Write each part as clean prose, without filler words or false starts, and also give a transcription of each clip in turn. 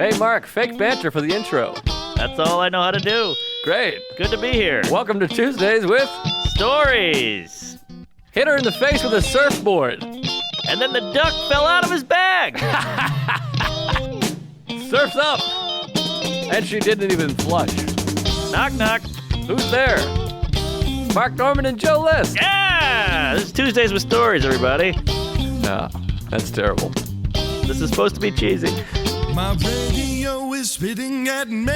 Hey, Mark, fake banter for the intro. That's all I know how to do. Great. Good to be here. Welcome to Tuesdays with Stories. Hit her in the face with a surfboard. And then the duck fell out of his bag. Surf's up. And she didn't even flush. Knock, knock. Who's there? Mark Norman and Joe List. Yeah! This is Tuesdays with Stories, everybody. No, that's terrible. This is supposed to be cheesy. My radio is spitting at me.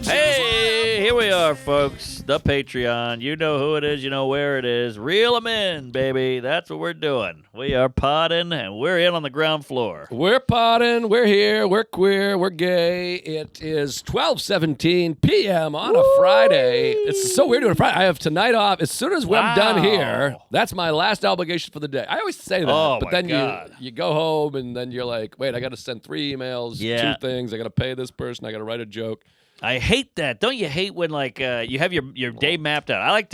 Hey, here we are, folks. The Patreon. You know who it is. You know where it is. Reel 'em in, baby. That's what we're doing. We are podding, and we're in on the ground floor. We're potting, we're here, we're queer, we're gay. It is 12:17 p.m. on a Friday. It's so weird doing a Friday. I have tonight off. As soon as I'm done here, that's my last obligation for the day. I always say that, Oh, but my then God. you go home, and then you're like, wait, I got to send 3 emails, Yeah. 2 things. I got to pay this person. I got to write a joke. I hate that. Don't you hate when you have your day mapped out? I like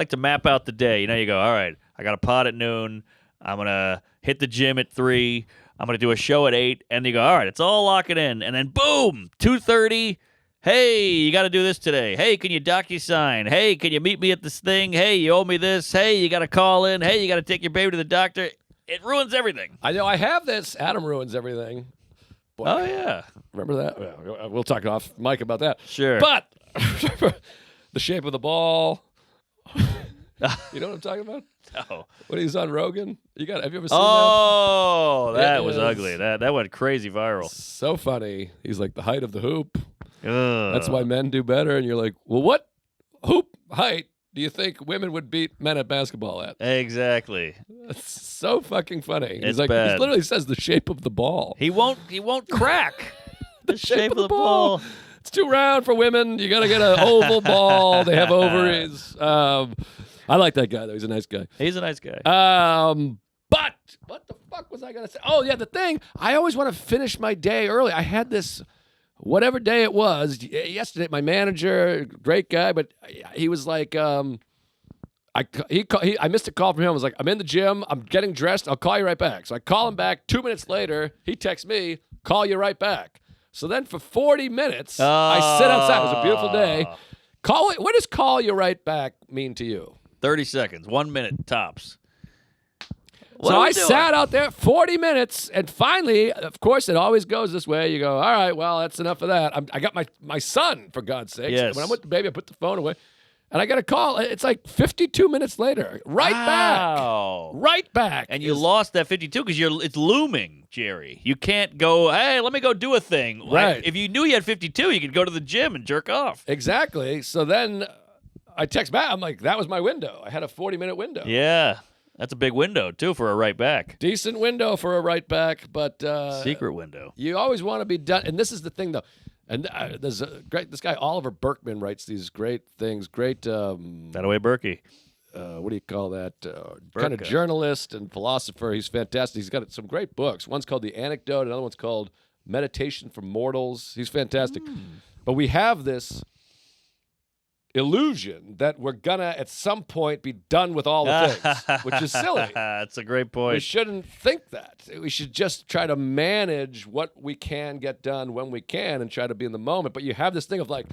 to map out the day. You know, you go, all right, I got a pod at noon. I'm gonna hit the gym at 3. I'm gonna do a show at 8, and you go, all right, it's all locking in, and then boom, 2:30. Hey, you got to do this today. Hey, can you DocuSign? Hey, can you meet me at this thing? Hey, you owe me this. Hey, you got to call in. Hey, you got to take your baby to the doctor. It ruins everything. I know I have this. Adam ruins everything. Boy, Oh yeah, remember that? Yeah, we'll talk off mic about that. sure. But the shape of the ball. You know what I'm talking about? No. When he's on Rogan, have you ever seen Oh, that It was is- ugly. That went crazy viral. that? So funny. He's like the height of the hoop. Ugh. That's why men do better. And you're like, well, what hoop height do you think women would beat men at basketball at? Exactly. It's so fucking funny. He's It's like, bad. he literally says the shape of the ball. He won't crack. the shape of the ball. It's too round for women. You got to get an oval ball. They have ovaries. I like that guy though. He's a nice guy. He's a nice guy. But what the fuck was I gonna say? Oh yeah, the thing. I always want to finish my day early. I had this, whatever day it was yesterday. My manager, great guy, but he was like, I missed a call from him. I was like, I'm in the gym. I'm getting dressed. I'll call you right back. So I call him back. 2 minutes later, he texts me, call you right back. So then for 40 minutes, I sit outside. It was a beautiful day. What does call you right back mean to you? 30 seconds, 1 minute tops. What So are we I doing? sat out there 40 minutes, and finally, of course, it always goes this way. You go, all right, well, that's enough of that. I got my son, for God's sakes. Yes. When I'm with the baby, I put the phone away, and I got a call. It's like 52 minutes later. Back. Wow. Right back. And you lost that 52 because it's looming, Jerry. You can't go, hey, let me go do a thing. Like, Right. if you knew you had 52, you could go to the gym and jerk off. Exactly. So then I text back. I'm like, that was my window. I had a 40-minute window. Yeah. That's a big window, too, for a right back. Decent window for a right back, but Secret window. you always want to be done. And this is the thing, though. And there's this guy Oliver Berkman writes these great things. Great. That away, Berkey. What do you call that? Kind of Burka. journalist and philosopher. He's fantastic. He's got some great books. One's called The Anecdote. Another one's called Meditation for Mortals. He's fantastic. But we have this illusion that we're gonna at some point be done with all the things, which is silly. That's a great We point. shouldn't think that. We should just try to manage what we can get done when we can and try to be in the moment. But you have this thing of like,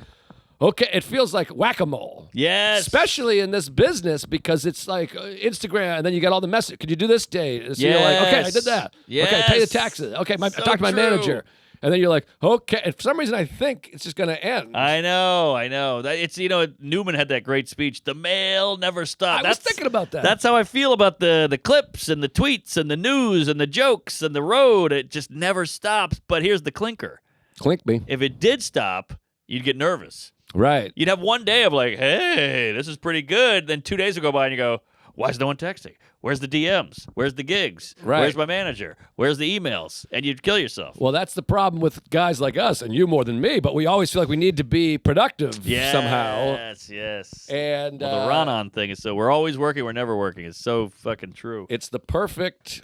okay, it feels like whack-a-mole. Yes. Especially in this business because it's like Instagram, and then you get all the message. Could you do this date? So you're like, okay, I did that. Okay, pay the Yes. taxes. Okay, I So talked to my true. manager. And then you're like, okay. And for some reason, I think it's just going to end. I know. It's Newman had that great speech. The mail never stops. I was thinking about that. That's how I feel about the clips and the tweets and the news and the jokes and the road. It just never stops. But here's the clinker: Clink me. if it did stop, you'd get nervous. Right. You'd have one day of like, hey, this is pretty good. Then 2 days will go by and you go, why is no one texting? Where's the DMs? Where's the gigs? Right. Where's my manager? Where's the emails? And you'd kill yourself. Well, that's the problem with guys like us, and you more than me, but we always feel like we need to be productive somehow. Yes. And Well, the Ron-on thing is so we're always working, we're never working. It's so fucking true. it's the perfect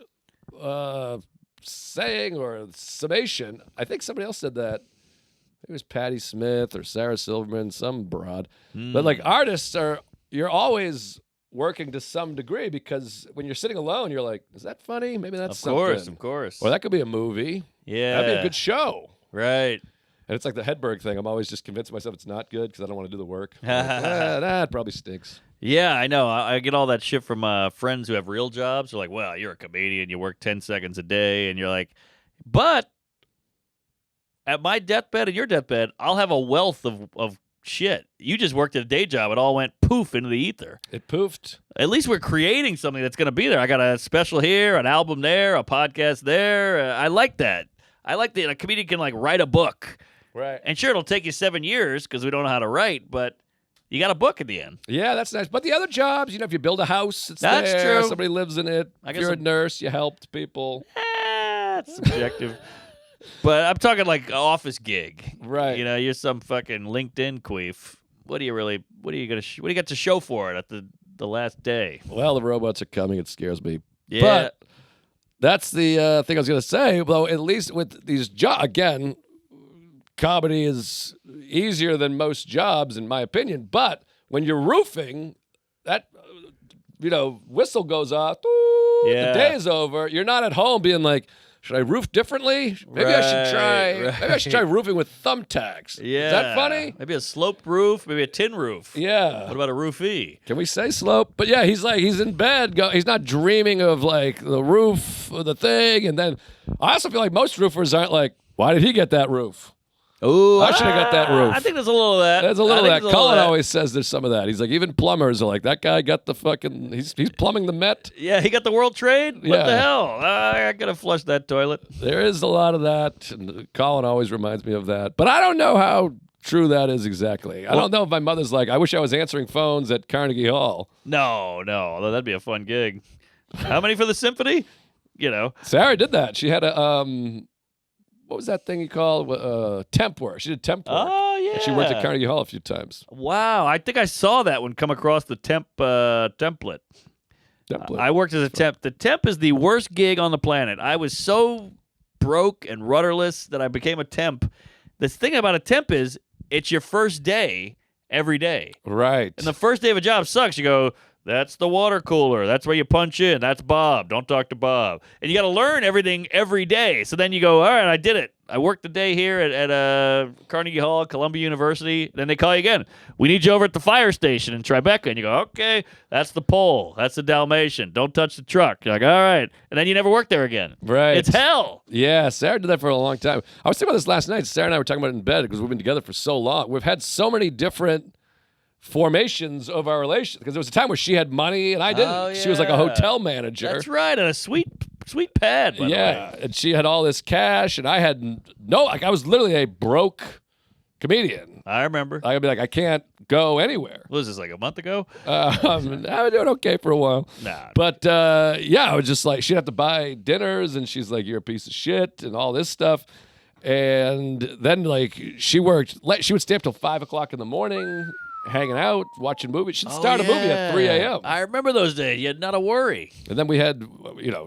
saying or summation. I think somebody else said that. It was Patti Smith or Sarah Silverman, some broad. But like artists you're always working to some degree because when you're sitting alone, you're like, is that funny? Maybe that's Of course, something. of course. Or that could be a movie. Yeah. That'd be a good show. Right. And it's like the Hedberg thing. I'm always just convincing myself it's not good because I don't want to do the work. I'm like, that probably stinks. Yeah, I know. I get all that shit from friends who have real jobs. They're like, well, you're a comedian. You work 10 seconds a day. And you're like, but at my deathbed and your deathbed, I'll have a wealth of shit. You just worked at a day job. It all went poof into the ether. It poofed. At least we're creating something that's going to be there. I got a special here, an album there, a podcast there. I like that. I like that a comedian can like write a book. Right. And sure, it'll take you 7 years because we don't know how to write, but you got a book at the end. Yeah, that's nice. But the other jobs, if you build a house, it's That's there. true. Somebody lives in it. I If guess you're a I'm- nurse, you helped people. It's subjective. But I'm talking like an office gig. Right. You're some fucking LinkedIn queef. What do you got to show for it at the last day? Well, the robots are coming. It scares me. Yeah. But that's the thing I was going to say. Though at least with these jobs, again, comedy is easier than most jobs, in my opinion. But when you're roofing, that whistle goes off. Yeah. The day is over. You're not at home being like, should I roof differently? Maybe I should try. Right. Maybe I should try roofing with thumbtacks. Yeah. Is that funny? Maybe a sloped roof, maybe a tin roof. Yeah. What about a roofie? Can we say slope? But yeah, he's in bed. He's not dreaming of like the roof or the thing. And then I also feel like most roofers aren't like, why did he get that roof? Oh, I should have got that roof. I think there's a little of that. There's a little I of think that. there's a little Colin of that. always says there's some of that. He's like, even plumbers are like, that guy got the fucking, he's plumbing the Met. Yeah, he got the World Trade? What Yeah. the hell? I gotta flush that toilet. There is a lot of that. And Colin always reminds me of that. But I don't know how true that is exactly. I don't know if my mother's like, I wish I was answering phones at Carnegie Hall. No, although that'd be a fun gig. How many for the symphony? Sarah did that. She had a, what was that thing you call temp work? She did temp work. Oh, yeah. And she worked at Carnegie Hall a few times. Wow, I think I saw that one come across the template. Template. I worked as a temp. The temp is the worst gig on the planet. I was so broke and rudderless that I became a temp. The thing about a temp is it's your first day every day. Right. And the first day of a job sucks. You go, that's the water cooler. That's where you punch in. That's Bob. Don't talk to Bob. And you got to learn everything every day. So then you go, all right, I did it. I worked the day here at Carnegie Hall, Columbia University. Then they call you again. We need you over at the fire station in Tribeca. And you go, okay, that's the pole. That's the Dalmatian. Don't touch the truck. You're like, all right. And then you never work there again. Right. It's hell. Yeah, Sarah did that for a long time. I was thinking about this last night. Sarah and I were talking about it in bed because we've been together for so long. We've had so many different formations of our relation because there was a time where she had money and I didn't. Oh, She was like a yeah. hotel manager. That's right. And a sweet pad, by the Yeah, way. and she had all this cash and I had I was literally a broke comedian. I remember. I'd be like, I can't go anywhere. What was this, like a month ago? I was doing okay for a while. Nah. But yeah, I was just like, she'd have to buy dinners, and she's like, "You're a piece of shit," and all this stuff. And then like she worked, she would stay up till 5 o'clock in the morning, hanging out, watching movies. She'd start a movie at 3 a.m. I remember those days. You had not a worry. And then we had,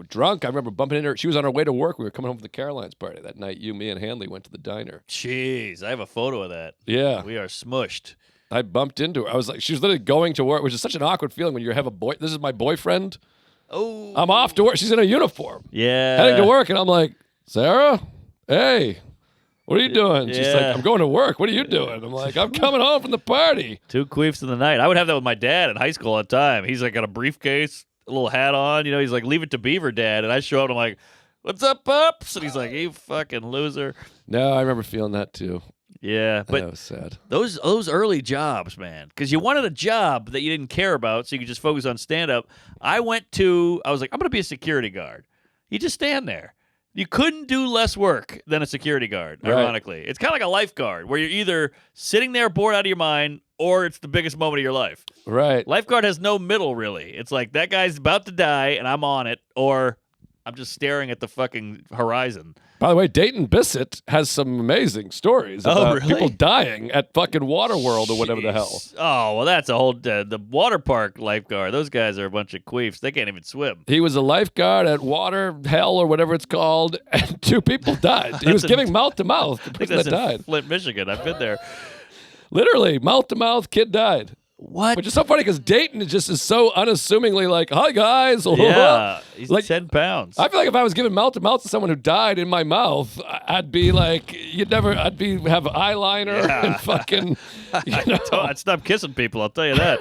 drunk. I remember bumping into her. She was on her way to work. We were coming home from the Carolines party that night. You, me, and Hanley went to the diner. Jeez, I have a photo of that. Yeah, We are smushed. I bumped into her. I was like, she was literally going to work, which is such an awkward feeling when you have a boy. This is my boyfriend. Oh. I'm off to work. She's in a uniform. Yeah. Heading to work, and I'm like, Sarah, hey, what are you doing? She's like, Yeah. I'm going to work. What are you doing? I'm like, I'm coming home from the party. 2 queefs in the night. I would have that with my dad in high school all the time. He's like got a briefcase, a little hat on. He's like, leave it to Beaver, Dad. And I show up and I'm like, what's up, Pops? And he's like, you fucking loser. No, I remember feeling that too. Yeah. But that But was sad. those early jobs, man, because you wanted a job that you didn't care about so you could just focus on stand-up. I was like, I'm going to be a security guard. You just stand there. You couldn't do less work than a security guard, Right. ironically. It's kind of like a lifeguard where you're either sitting there bored out of your mind or it's the biggest moment of your life. Right. Lifeguard has no middle, really. It's like that guy's about to die and I'm on it, or I'm just staring at the fucking horizon. By the way, Dayton Bissett has some amazing stories Oh, about really? people dying at fucking Waterworld or whatever the hell. Jeez. Oh, well, that's a whole... the water park lifeguard, those guys are a bunch of queefs. They can't even swim. He was a lifeguard at Water Hell or whatever it's called, and 2 people died. He was That's giving mouth to mouth. The I think person that's that in died. Flint, Michigan. I've been there. Literally, mouth to mouth, kid died. What? Which is so funny because Dayton is so unassumingly like, hi guys. Yeah, he's Like, 10 pounds. I feel like if I was giving mouth to mouth to someone who died in my mouth, I'd be like, have eyeliner and fucking, I'd stop kissing people, I'll tell you that.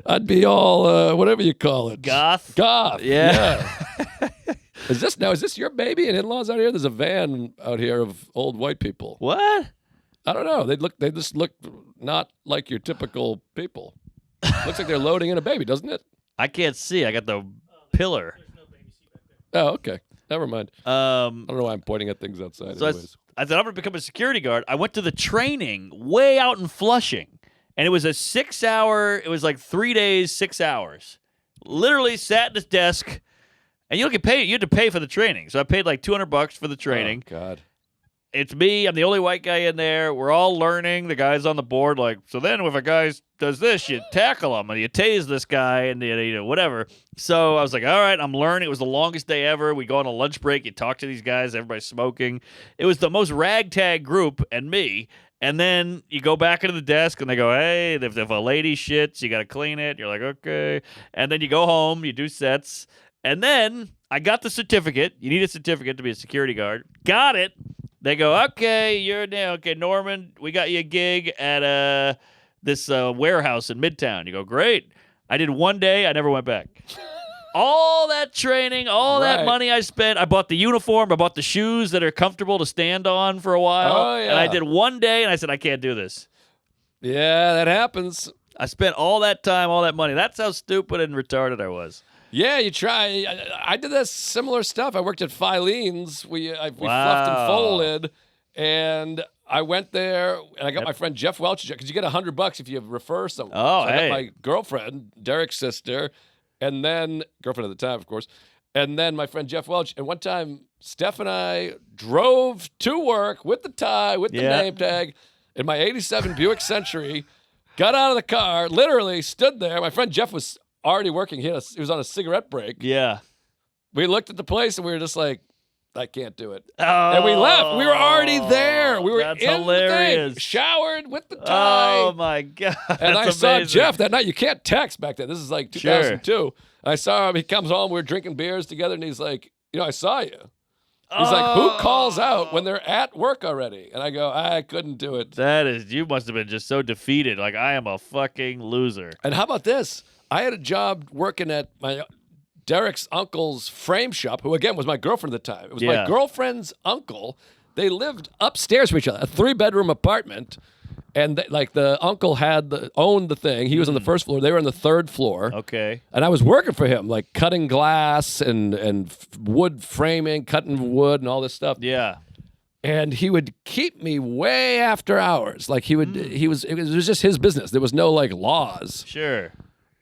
I'd be all, whatever you call it. Goth? Yeah. Is this your baby and in-laws out here? There's a van out here of old white people. What? I don't know. They just look not like your typical people. Looks like they're loading in a baby, doesn't it? I can't see. I got the pillar. Oh, okay. Never mind. I Um, don't know why I'm pointing at things outside. so anyways. I said, I'm going to become a security guard. I went to the training way out in Flushing, and it was a 6-hour, it was like 3 days, 6 hours. Literally sat at this desk, and you don't get paid. You had to pay for the training. So I paid like $200 for the training. Oh, God. It's me. I'm the only white guy in there. We're all learning. The guy's on the board. Like, so then if a guy does this, you tackle him and you tase this guy and whatever. So I was like, all right, I'm learning. It was the longest day ever. We go on a lunch break. You talk to these guys. Everybody's smoking. It was the most ragtag group and me. And then you go back into the desk and they go, hey, if a lady shits, you got to clean it. You're like, okay. And then you go home. You do sets. And then I got the certificate. You need a certificate to be a security guard. Got it. They go, okay, Norman, we got you a gig at this warehouse in Midtown. You go, great. I did 1 day. I never went back. All that training, all that money I spent. I bought the uniform. I bought the shoes that are comfortable to stand on for a while. Oh, yeah. And I did 1 day, and I said, I can't do this. Yeah, that happens. I spent all that time, all that money. That's how stupid and retarded I was. Yeah, you try. I did that similar stuff. I worked at Filene's. We fluffed and folded, and I went there, and I got my friend Jeff Welch, because you get $100 if you refer someone. Oh, so I hey. got my girlfriend, Derek's sister, and then girlfriend at the time, of course, and then my friend Jeff Welch. And one time, Steph and I drove to work with the tie, with the name tag, in my '87 Buick Century. Got out of the car, literally stood there. My friend Jeff was already working. He was on a cigarette break. Yeah. We looked at the place and we were just like, I can't do it. Oh, And we left. We were already there. We were that's in hilarious. the thing, showered with the tie. Oh, my God. And I That's saw amazing. Jeff that night. You can't text back then. This is like 2002. I saw him. He comes home. We're drinking beers together. And he's like, I saw you. He's like, who calls out when they're at work already? And I go, I couldn't do it. You must have been just so defeated. Like, I am a fucking loser. And how about this? I had a job working at Derek's uncle's frame shop, who again was my girlfriend at the time. It was my girlfriend's uncle. They lived upstairs from each other, a 3-bedroom apartment. And the uncle owned the thing. He was on the first floor. They were on the 3rd floor. Okay. And I was working for him, like cutting glass and wood framing, cutting wood and all this stuff. Yeah. And he would keep me way after hours. Like it was just his business. There was no like laws. Sure.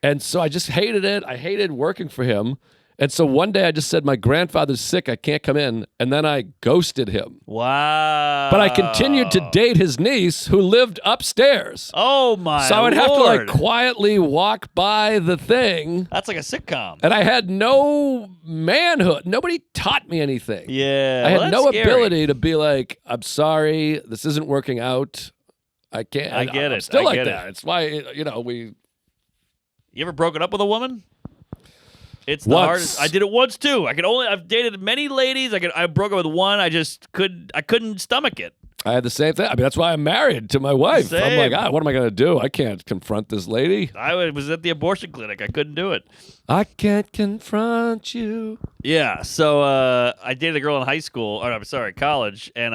And so I just hated it. I hated working for him. And so one day I just said, my grandfather's sick. I can't come in. And then I ghosted him. Wow. But I continued to date his niece who lived upstairs. Oh, my So I would have to Lord. like quietly walk by the thing. That's like a sitcom. And I had no manhood. Nobody taught me anything. Yeah. I had well, no that's scary. ability to be like, I'm sorry, this isn't working out. I can't. I get I'm it. still I like get that. it. It's why, we. You ever broken up with a woman? It's the Once. hardest. I did it once too. I've dated many ladies. I broke up with one. I couldn't stomach it. I had the same thing. I mean, that's why I'm married to my wife. I'm Same. like, what am I going to do? I can't confront this lady. I was at the abortion clinic. I couldn't do it. I can't confront you. Yeah. So I dated a girl in high school. Or I'm sorry, college, and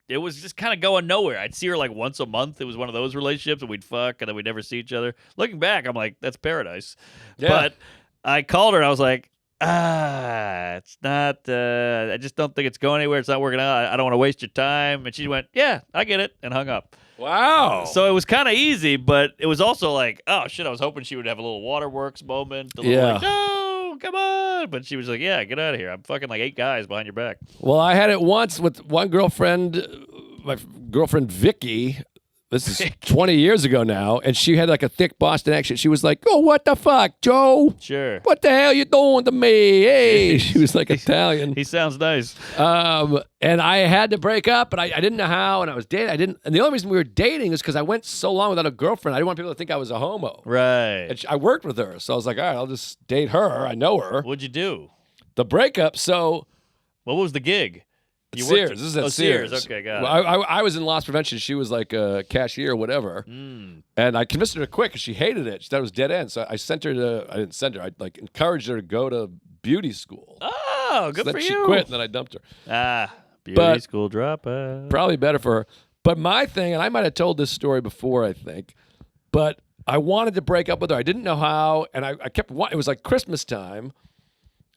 it was just kind of going nowhere. I'd see her like once a month. It was one of those relationships, and we'd fuck, and then we'd never see each other. Looking back, I'm like, that's paradise. Yeah. But I called her, and I was like, it's not, I just don't think it's going anywhere. It's not working out. I don't want to waste your time. And she went, yeah, I get it, and hung up. Wow. So it was kind of easy, but it was also like, oh, shit, I was hoping she would have a little waterworks moment. A little Yeah. like, no, come on. But she was like, yeah, get out of here. I'm fucking like 8 guys behind your back. Well, I had it once with one girlfriend, my girlfriend Vicky. This is 20 years ago now, and she had like a thick Boston accent. She was like, "Oh, what the fuck, Joe? Sure. What the hell you doing to me? Hey!" She was like Italian. He sounds nice. And I had to break up, and I didn't know how, and I was dating. And the only reason we were dating is because I went so long without a girlfriend. I didn't want people to think I was a homo. Right. And I worked with her, so I was like, all right, I'll just date her. I know her. What'd you do? The breakup, so... What was the gig? You Sears. worked- This is at oh, Sears. Okay, got it. Well, I was in loss prevention. She was like a cashier or whatever. And I convinced her to quit because she hated it. She thought it was dead end. So I sent her to... I didn't send her. I like encouraged her to go to beauty school. Oh, good So for then you. she quit, and then I dumped her. Beauty But- school dropout. Probably better for her. But my thing, and I might have told this story before, I think, but I wanted to break up with her. I didn't know how, and I kept wanting. It was like Christmas time,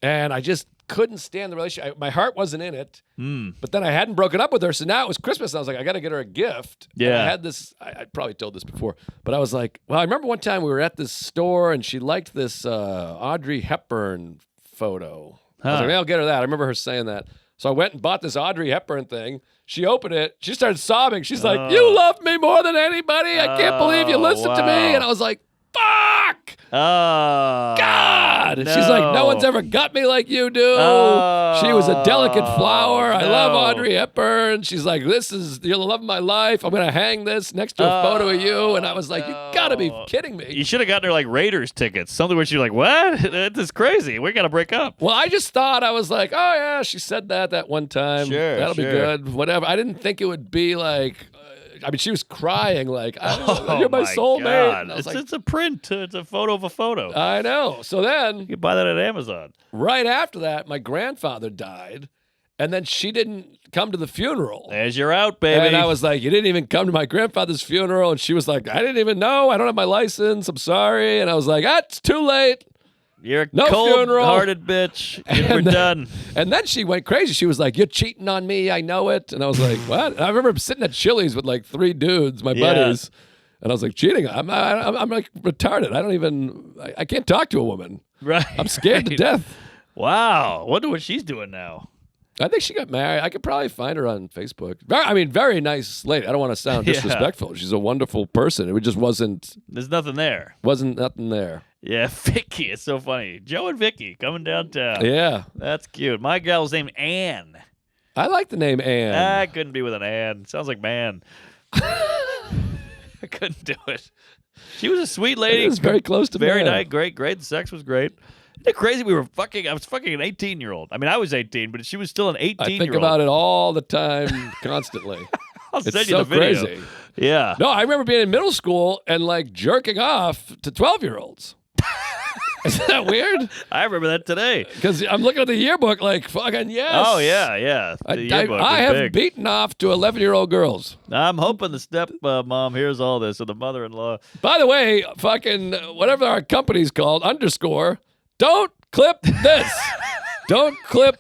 and I just couldn't stand the relationship. My heart wasn't in it, but then I hadn't broken up with her, so now it was Christmas, and I was like, I got to get her a gift. And Yeah. I had this, I probably told this before, but I was like, well, I remember one time we were at this store, and she liked this Audrey Hepburn photo. I was like, I'll get her that. I remember her saying that. So I went and bought this Audrey Hepburn thing. She opened it. She started sobbing. She's like, "You love me more than anybody. I can't believe you listened to me." wow. And I was like, "Fuck, Oh, God!" And she's like, "No one's ever got me like you do." She was a delicate flower. I love no. Audrey Hepburn. She's like, "This is you're the love of my life. I'm gonna hang this next to a photo of you." And I was like, "You gotta be kidding me." You should have gotten her like Raiders tickets. Something where she's like, "What? This is crazy. We got to break up." Well, I just thought I was like, oh yeah, she said that one time. Sure, That'll be sure. good. Whatever. I didn't think it would be like. I mean, she was crying like, Oh, "You're my soulmate." God. And I was It's, like, it's a print. It's a photo of a photo. I know. So then, You can buy that at Amazon. right after that, my grandfather died, and then she didn't come to the funeral. There's your out, baby. And I was like, "You didn't even come to my grandfather's funeral." And she was like, "I didn't even know. I don't have my license. I'm sorry." And I was like, "It's too late." You're a no funeral. cold-hearted bitch. We're done. And then she went crazy. She was like, "You're cheating on me. I know it." And I was like, "What?" And I remember sitting at Chili's with like 3 dudes, my Yeah. buddies. And I was like, "Cheating? I'm like retarded. I don't even, I can't talk to a woman. Right. I'm scared to death." Wow. Wonder what she's doing now. I think she got married. I could probably find her on Facebook. Very nice lady. I don't want to sound Yeah. disrespectful. She's a wonderful person. It just wasn't There's nothing there. nothing there. Yeah, Vicky. It's so funny. Joe and Vicky coming downtown. Yeah. That's cute. My gal's named Ann. I like the name Ann. I couldn't be with an Ann. Sounds like man. I couldn't do it. She was a sweet lady. It is very close to Very man. nice. Great. The sex was great. Isn't it crazy? I was fucking an 18-year-old. I mean, I was 18, but she was still an 18-year-old. I think about it all the time, constantly. I'll It's send you so the video. crazy. Yeah. No, I remember being in middle school and like jerking off to 12-year-olds. Isn't that weird? I remember that today. Because I'm looking at the yearbook like, fucking yes. Oh, yeah. The I yearbook was have big. beaten off to 11-year-old girls. I'm hoping the step mom hears all this, or the mother-in-law. By the way, fucking whatever our company's called, _ don't clip this. Don't clip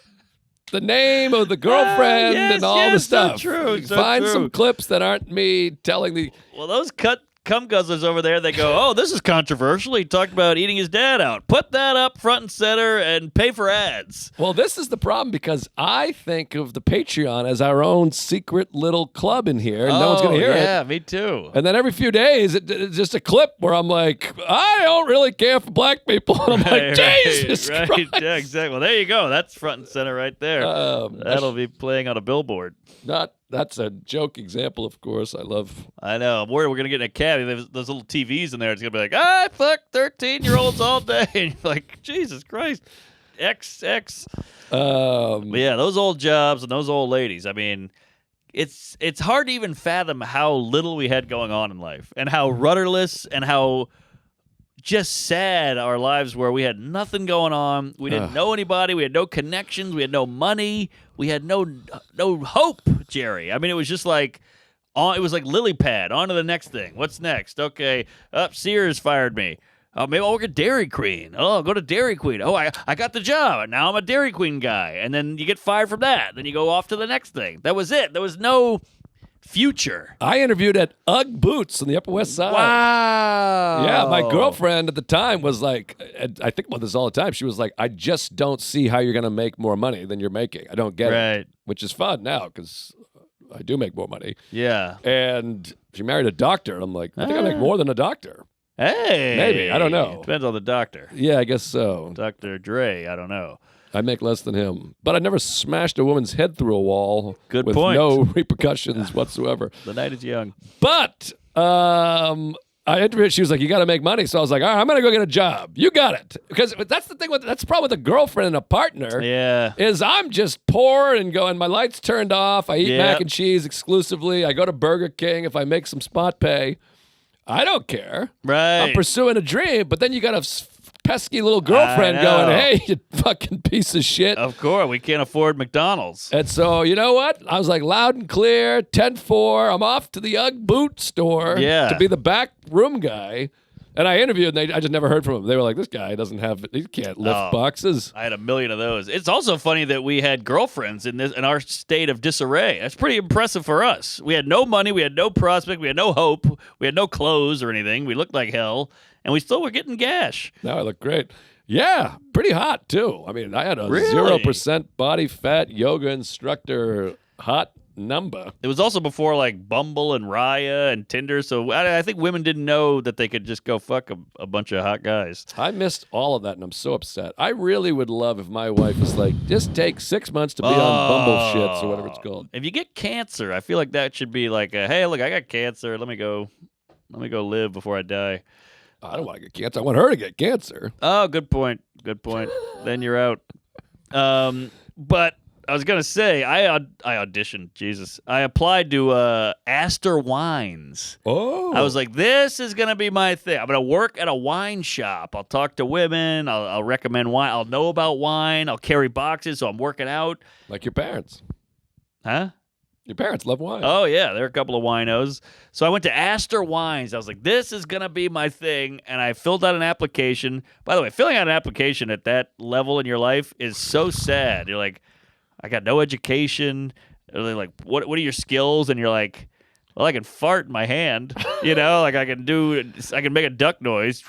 the name of the girlfriend yes, and all the yes, so stuff. true, so Find true. some clips that aren't me telling the... Well, those cum guzzlers over there, they go, "Oh, this is controversial. He talked about eating his dad out. Put that up front and center and pay for ads." Well, this is the problem because I think of the Patreon as our own secret little club in here, and no one's going to hear it. Yeah, me too. And then every few days, it's just a clip where I'm like, I don't really care for black people. And I'm like, Jesus right. Christ. Yeah, exactly. Well, there you go. That's front and center right there. That'll be playing on a billboard. That's a joke example, of course. I love. I know. I'm worried we're going to get in a cab. There's those little TVs in there. It's going to be like, I fuck 13-year-olds all day. And you're like, Jesus Christ. XX. But yeah, those old jobs and those old ladies. I mean, it's hard to even fathom how little we had going on in life and how rudderless and how just sad our lives were. We had nothing going on. We didn't know anybody. We had no connections. We had no money. We had no hope, Jerry. I mean, it was just like, it was like lily pad. On to the next thing. What's next? Okay, Sears fired me. Oh, maybe I'll work at Dairy Queen. Oh, I'll go to Dairy Queen. Oh, I got the job. Now I'm a Dairy Queen guy. And then you get fired from that. Then you go off to the next thing. That was it. There was no future. I interviewed at UGG Boots on the Upper West Side. Wow. Yeah, my girlfriend at the time was like, I think about this all the time. She was like, I just don't see how you're going to make more money than you're making. I don't get it. Right. Which is fun now because I do make more money. Yeah. And she married a doctor. I'm like, I think I make more than a doctor. Hey. Maybe. I don't know. Depends on the doctor. Yeah, I guess so. Dr. Dre, I don't know. I make less than him. But I never smashed a woman's head through a wall Good with point. no repercussions whatsoever. The night is young. But I interviewed. She was like, "You got to make money." So I was like, "All right, I'm gonna go get a job." You got it, because that's the thing. That's the problem with a girlfriend and a partner. Yeah. Is I'm just poor and going. My lights turned off. I eat Yeah. mac and cheese exclusively. I go to Burger King if I make some spot pay. I don't care. Right. I'm pursuing a dream, but then you got a pesky little girlfriend I know. going, "Hey, you fucking piece of shit." Of course, we can't afford McDonald's. And so, you know what? I was like, loud and clear, 10-4. I'm off to the UGG boot store Yeah. to be the back room guy. And I interviewed, and I just never heard from him. They were like, this guy doesn't have, he can't lift Oh. boxes. I had a million of those. It's also funny that we had girlfriends in our state of disarray. That's pretty impressive for us. We had no money, we had no prospect, we had no hope, we had no clothes or anything. We looked like hell, and we still were getting gash. Now I look great. Yeah, pretty hot, too. I mean, I had a Really? 0% body fat yoga instructor hot number. It was also before like Bumble and Raya and Tinder, so I think women didn't know that they could just go fuck a bunch of hot guys. I missed all of that, and I'm so upset. I really would love if my wife was like, just take 6 months to be on Bumble shits or whatever it's called. If you get cancer, I feel like that should be like, hey, look, I got cancer. Let me go live before I die. I don't want to get cancer. I want her to get cancer. Oh, good point. Good point. Then you're out. But I was gonna say I auditioned. Jesus, I applied to Astor Wines. Oh. I was like, this is gonna be my thing. I'm gonna work at a wine shop. I'll talk to women. I'll recommend wine. I'll know about wine. I'll carry boxes, so I'm working out. like your parents. Huh? Your parents love wine. Oh, yeah, there are a couple of winos. So I went to Astor Wines. I was like, this is going to be my thing. And I filled out an application. By the way, filling out an application at that level in your life is so sad. You're like, I got no education. They're like, what are your skills? And you're like, well, I can fart in my hand. You know, like I can make a duck noise.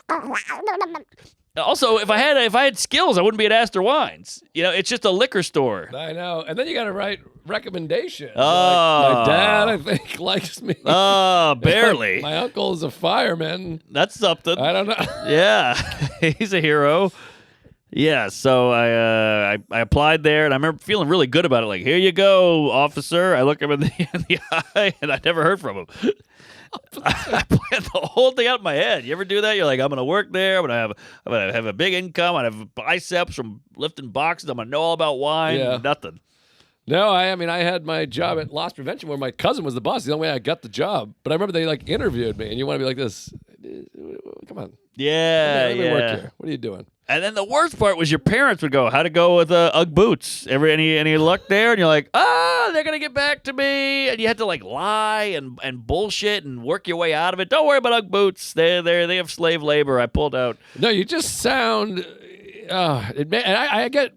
Also, if I had skills, I wouldn't be at Astor Wines. You know, it's just a liquor store. I know. And then you got to write recommendations. Oh. Like, my dad, I think, likes me. Oh, barely. My uncle is a fireman. That's something. I don't know. Yeah, he's a hero. Yeah, so I applied there, and I remember feeling really good about it. Like, here you go, officer. I look him in the eye, and I never heard from him. I planned the whole thing out in my head. You ever do that? You're like, I'm gonna work there. I'm gonna have a big income. I have biceps from lifting boxes. I'm gonna know all about wine. Yeah. Nothing. No, I mean, I had my job at Loss Prevention where my cousin was the boss. The only way I got the job. But I remember they, like, interviewed me, and you want to be like this. Come on. Yeah, Let me work here. What are you doing? And then the worst part was your parents would go, how'd it go with UGG boots? Any luck there? And you're like, they're going to get back to me. And you had to like lie and bullshit and work your way out of it. Don't worry about UGG boots. They have slave labor. I pulled out. No, you just sound. I get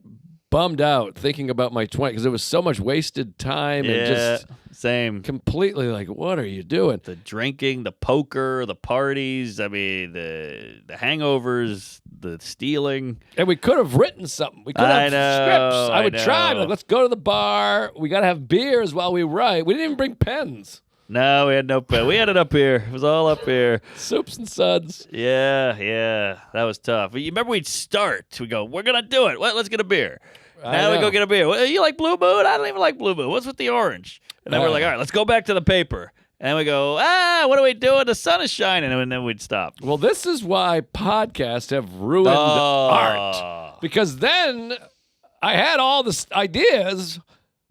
bummed out thinking about my 20 because there was so much wasted time and just same. completely like, what are you doing? The drinking, the poker, the parties. I mean, the hangovers, the stealing. And we could have written something. We could have scripts. I would try. know. Like, let's go to the bar. We got to have beers while we write. We didn't even bring pens. No, we had no pen. We had it up here. It was all up here. Soups and suds. Yeah. That was tough. You remember we'd start. We go, we're going to do it. Let's get a beer. Now we know. go get a beer. Well, you like Blue Moon? I don't even like Blue Moon. What's with the orange? And then we're like, all right, let's go back to the paper. And we go, what are we doing? The sun is shining. And then we'd stop. Well, this is why podcasts have ruined art. Because then I had all the ideas,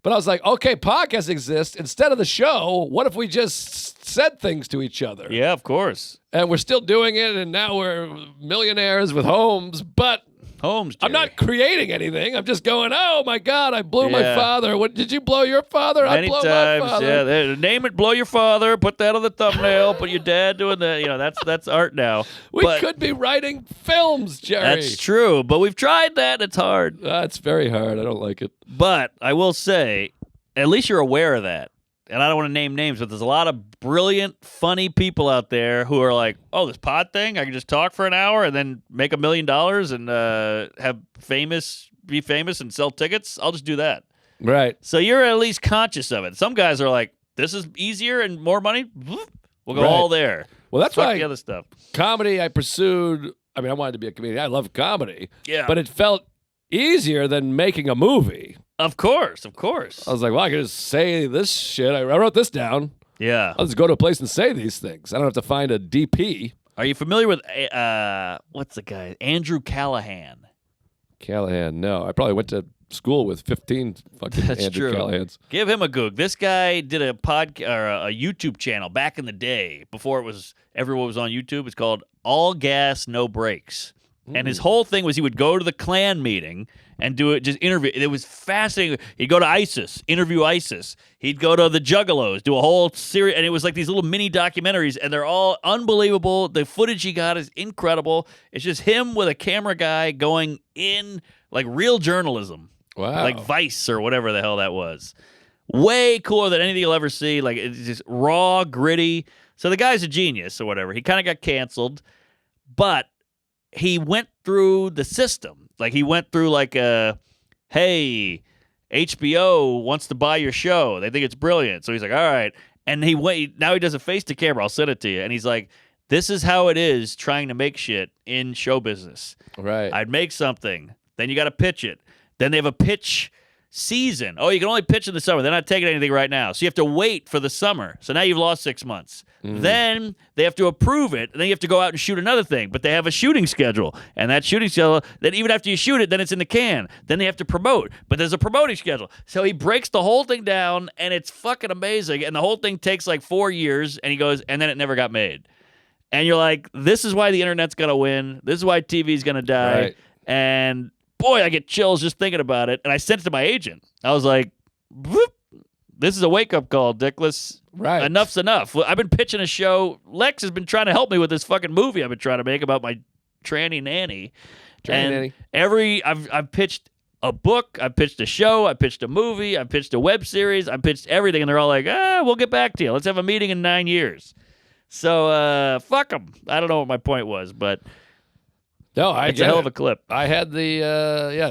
but I was like, okay, podcasts exist. Instead of the show, what if we just said things to each other? Yeah, of course. And we're still doing it, and now we're millionaires with homes, but Holmes, I'm not creating anything. I'm just going, oh, my God, I blew my Yeah. father. What, did you blow your father? I Many blew times, my father. yeah. Name it, blow your father, put that on the thumbnail, put your dad doing that. You know, that's art now. We But could be writing films, Jerry. that's true, but we've tried that. It's hard. It's very hard. I don't like it. But I will say, at least you're aware of that. And I don't want to name names, but there's a lot of brilliant, funny people out there who are like, oh, this pod thing, I can just talk for an hour and then make $1 million and be famous and sell tickets. I'll just do that. Right. So you're at least conscious of it. Some guys are like, this is easier and more money. We'll go Right. all there. Well, that's Fuck why the other stuff. comedy I pursued. I mean, I wanted to be a comedian. I love comedy. Yeah. But it felt easier than making a movie. Of course. I was like, well, I can just say this shit. I wrote this down. Yeah. I'll just go to a place and say these things. I don't have to find a DP. Are you familiar with what's the guy? Andrew Callahan. Callahan, no. I probably went to school with 15 fucking That's Andrew true. Callahans. Give him a goog. This guy did a podcast or a YouTube channel back in the day before everyone was on YouTube. It's called All Gas No Breaks. And his whole thing was he would go to the Klan meeting and do it, just interview. It was fascinating. He'd go to ISIS, interview ISIS. He'd go to the Juggalos, do a whole series. And it was like these little mini documentaries, and they're all unbelievable. The footage he got is incredible. It's just him with a camera guy going in like real journalism. Wow. Like Vice or whatever the hell that was. Way cooler than anything you'll ever see. Like, it's just raw, gritty. So the guy's a genius or whatever. He kind of got canceled, but he went through the system. Like, he went through like hey, HBO wants to buy your show. They think it's brilliant. So he's like, all right. And now he does a face to camera. I'll send it to you. And he's like, this is how it is trying to make shit in show business. Right. I'd make something. Then you got to pitch it. Then they have a pitch season. Oh, you can only pitch in the summer. They're not taking anything right now. So you have to wait for the summer. So now you've lost 6 months. Then they have to approve it. And then you have to go out and shoot another thing. But they have a shooting schedule. And that shooting schedule, then even after you shoot it, then it's in the can. Then they have to promote. But there's a promoting schedule. So he breaks the whole thing down, and it's fucking amazing. And the whole thing takes like 4 years. And he goes, and then it never got made. And you're like, this is why the internet's going to win. This is why TV's going to die. Right. And boy, I get chills just thinking about it. And I sent it to my agent. I was like, whoop, this is a wake-up call, Dickless. Right. Enough's enough. I've been pitching a show. Lex has been trying to help me with this fucking movie I've been trying to make about my tranny nanny. Tranny nanny. I've pitched a book, I've pitched a show, I pitched a movie, I pitched a web series, I pitched everything, and they're all like, we'll get back to you. Let's have a meeting in 9 years. So, fuck them. I don't know what my point was, but No, I it's get a hell it. of a clip. I had the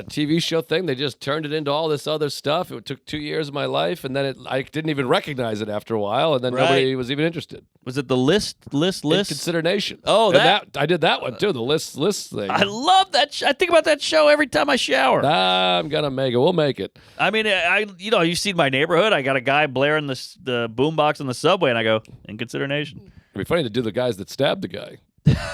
TV show thing. They just turned it into all this other stuff. It took 2 years of my life, and then I didn't even recognize it after a while, and then Right. nobody was even interested. Was it the list? Consider Nation. Oh, And that- I did that one too. The list thing. I love that. I think about that show every time I shower. I'm gonna make it. We'll make it. I mean, you've seen my neighborhood. I got a guy blaring the boombox in the subway, and I go, in consideration. It'd be funny to do the guys that stabbed the guy.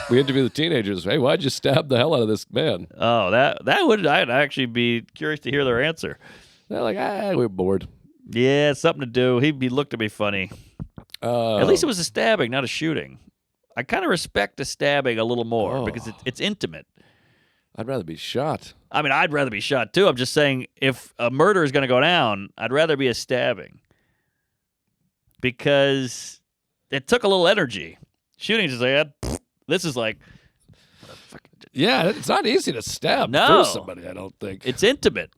We interview the teenagers. Hey, why'd you stab the hell out of this man? Oh, that would I'd actually be curious to hear their answer. They're like, we're bored. Yeah, it's something to do. He looked at me funny. At least it was a stabbing, not a shooting. I kind of respect a stabbing a little more because it's intimate. I'd rather be shot. I mean, I'd rather be shot too. I'm just saying, if a murder is going to go down, I'd rather be a stabbing because it took a little energy. Shooting is just like, this is like, Yeah, it's not easy to stab No. through somebody, I don't think. it's intimate.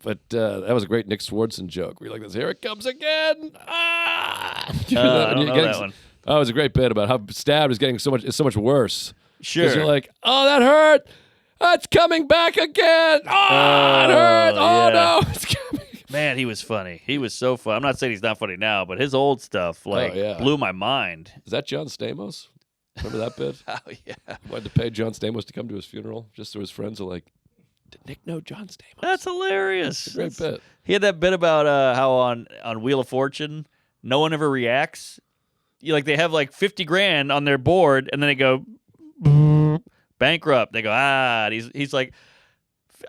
But that was a great Nick Swardson joke. Where you're like this, here it comes again. I You don't and you're know getting- that one. Oh, it was a great bit about how stabbed is getting so much worse. Sure. Because you're like, oh, that hurt. It's coming back again. Oh, it hurt. Oh, yeah. no. It's coming. Man, he was funny. He was so fun. I'm not saying he's not funny now, but his old stuff yeah. blew my mind. Is that John Stamos? Remember that bit? Oh yeah. Wanted to pay John Stamos to come to his funeral just so his friends are like, did Nick know John Stamos? That's hilarious. Great bit. He had that bit about how on Wheel of Fortune, no one ever reacts. They have like 50 grand on their board, and then they go bankrupt. They go and he's like,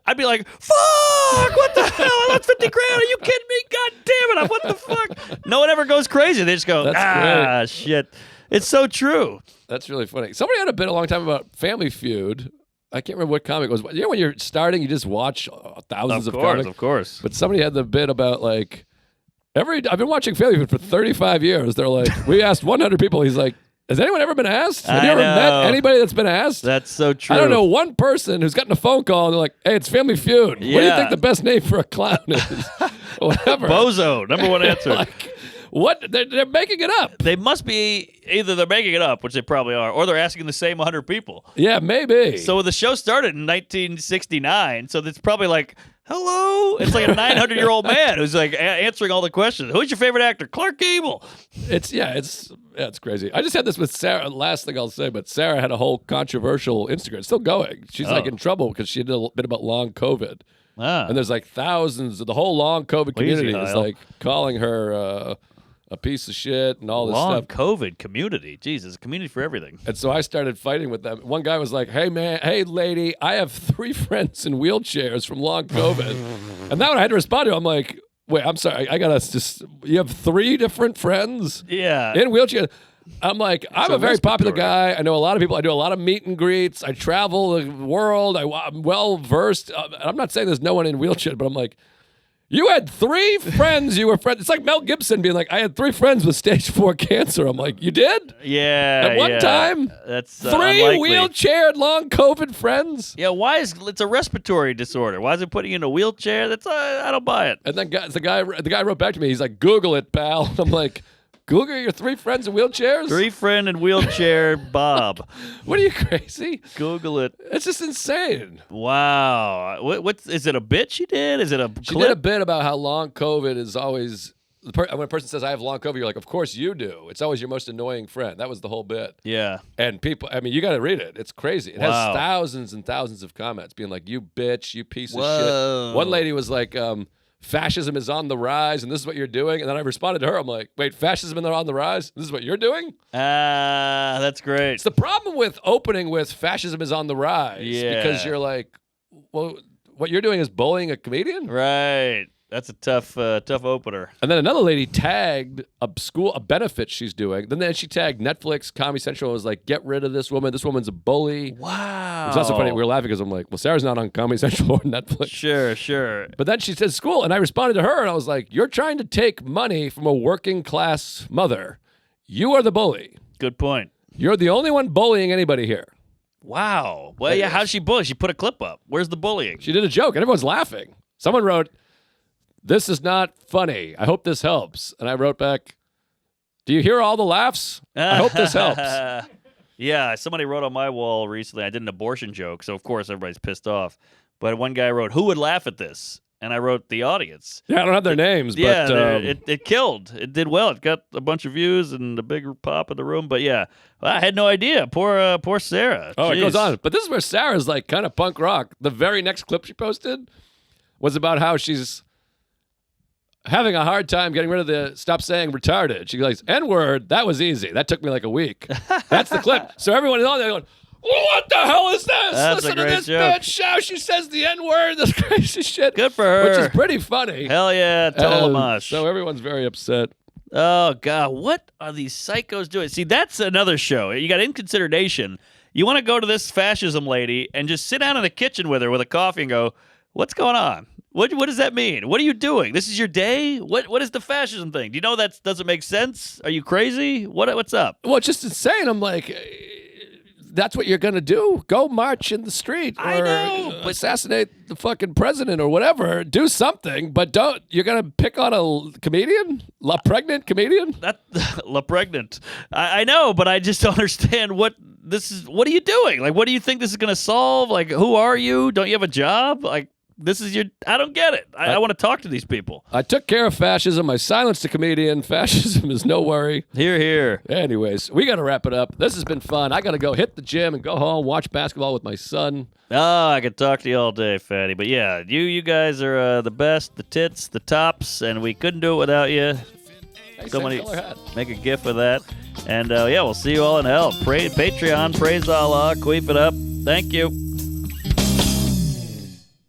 I'd be like, fuck, what the hell? I lost 50 grand. Are you kidding me? God damn it! What the fuck? No one ever goes crazy. They just go, That's shit. It's so true. That's really funny. Somebody had a bit a long time about Family Feud. I can't remember what comic it was. You know when you're starting, you just watch thousands of comics? Of course. But somebody had the bit about like, I've been watching Family Feud for 35 years. They're like, we asked 100 people. He's like, has anyone ever been asked? Have you I ever know. met anybody that's been asked? That's so true. I don't know one person who's gotten a phone call and they're like, hey, it's Family Feud. What do you Yeah. think the best name for a clown is? Whatever. Bozo, number one answer. Like, what? They're making it up. They must be either they're making it up, which they probably are, or they're asking the same 100 people. Yeah, maybe. So the show started in 1969, so it's probably like Hello. It's like a 900-year-old man who's like answering all the questions. Who's your favorite actor? Clark Gable. It's crazy. I just had this with Sarah. Last thing I'll say, but Sarah had a whole controversial Instagram. It's still going. She's like in trouble because she did a bit about long COVID. And there's like thousands of the whole long COVID community is like calling her a piece of shit and all this long stuff. COVID community. Jesus, community for everything. And so I started fighting with them. One guy was like, hey lady, I have 3 friends in wheelchairs from long COVID. And that one I had to respond to. I'm like, wait, I'm sorry. I gotta just, you have 3 different friends Yeah. in wheelchairs. I'm like, I'm a very popular respiratory. guy. I know a lot of people. I do a lot of meet and greets. I travel the world. I'm well versed. I'm not saying there's no one in wheelchair, but I'm like, you had 3 friends. You were friends. It's like Mel Gibson being like, I had 3 friends with stage 4 cancer. I'm like, you did? Yeah. At one time? That's 3 unlikely. wheelchaired long COVID friends? Yeah, why is it's a respiratory disorder? Why is it putting you in a wheelchair? That's I don't buy it. And then the guy wrote back to me. He's like, Google it, pal. I'm like, Google your 3 friends in wheelchairs? 3 friend in wheelchair Bob. What are you, crazy? Google it. It's just insane. Wow. What is it a bit she did? Is it a She clip? did a bit about how long COVID is always. When a person says, I have long COVID, you're like, of course you do. It's always your most annoying friend. That was the whole bit. Yeah. And people, I mean, you got to read it. It's crazy. It Wow. has thousands and thousands of comments being like, you bitch, you piece of Whoa. shit. One lady was like, fascism is on the rise and this is what you're doing. And then I responded to her. I'm like, wait, fascism is on the rise? This is what you're doing? That's great. It's the problem with opening with fascism is on the rise. Yeah. Because you're like, well, what you're doing is bullying a comedian? Right. That's a tough opener. And then another lady tagged a benefit she's doing. Then she tagged Netflix, Comedy Central, and was like, get rid of this woman. This woman's a bully. Wow. It's also funny. We were laughing because I'm like, well, Sarah's not on Comedy Central or Netflix. Sure. But then she said school, and I responded to her, and I was like, you're trying to take money from a working class mother. You are the bully. Good point. You're the only one bullying anybody here. Wow. Well, yeah, how'd she bully? She put a clip up. Where's the bullying? She did a joke, and everyone's laughing. Someone wrote, this is not funny. I hope this helps. And I wrote back, do you hear all the laughs? I hope this helps. Yeah, somebody wrote on my wall recently, I did an abortion joke, so of course everybody's pissed off. But one guy wrote, who would laugh at this? And I wrote the audience. Yeah, I don't have their names, Yeah, but it killed. It did well. It got a bunch of views and a big pop in the room. But yeah, I had no idea. Poor Sarah. oh, Jeez. it goes on. But this is where Sarah's like kind of punk rock. The very next clip she posted was about how she's having a hard time getting rid of the stop saying retarded. She goes, N-word, that was easy. That took me like a week. That's the clip. So everyone is on there going, what the hell is this? That's Listen a to great this joke. bitch. How she says the N-word. This crazy shit. Good for her. Which is pretty funny. Hell yeah, Telemash. So everyone's very upset. Oh, God. What are these psychos doing? See, that's another show. You got Inconsideration. You want to go to this fascism lady and just sit down in the kitchen with her with a coffee and go, what's going on? What does that mean? What are you doing? This is your day? What is the fascism thing? Do you know that doesn't make sense? Are you crazy? What's up? Well, it's just insane. I'm like, that's what you're going to do? Go march in the street or I know, but assassinate the fucking president or whatever. Do something, but don't. You're going to pick on a comedian? La pregnant comedian? That La Pregnant. I know, but I just don't understand what this is. What are you doing? Like, what do you think this is going to solve? Like, who are you? Don't you have a job? Like, this is your. I don't get it. I want to talk to these people. I took care of fascism. I silenced a comedian. Fascism is no worry. Here. Anyways, we got to wrap it up. This has been fun. I got to go hit the gym and go home, watch basketball with my son. Oh, I could talk to you all day, Fatty. But yeah, you guys are the best, the tits, the tops, and we couldn't do it without you. Hey, Somebody same color hat. make a gif of that. And yeah, we'll see you all in hell. Patreon, praise Allah, queef it up. Thank you.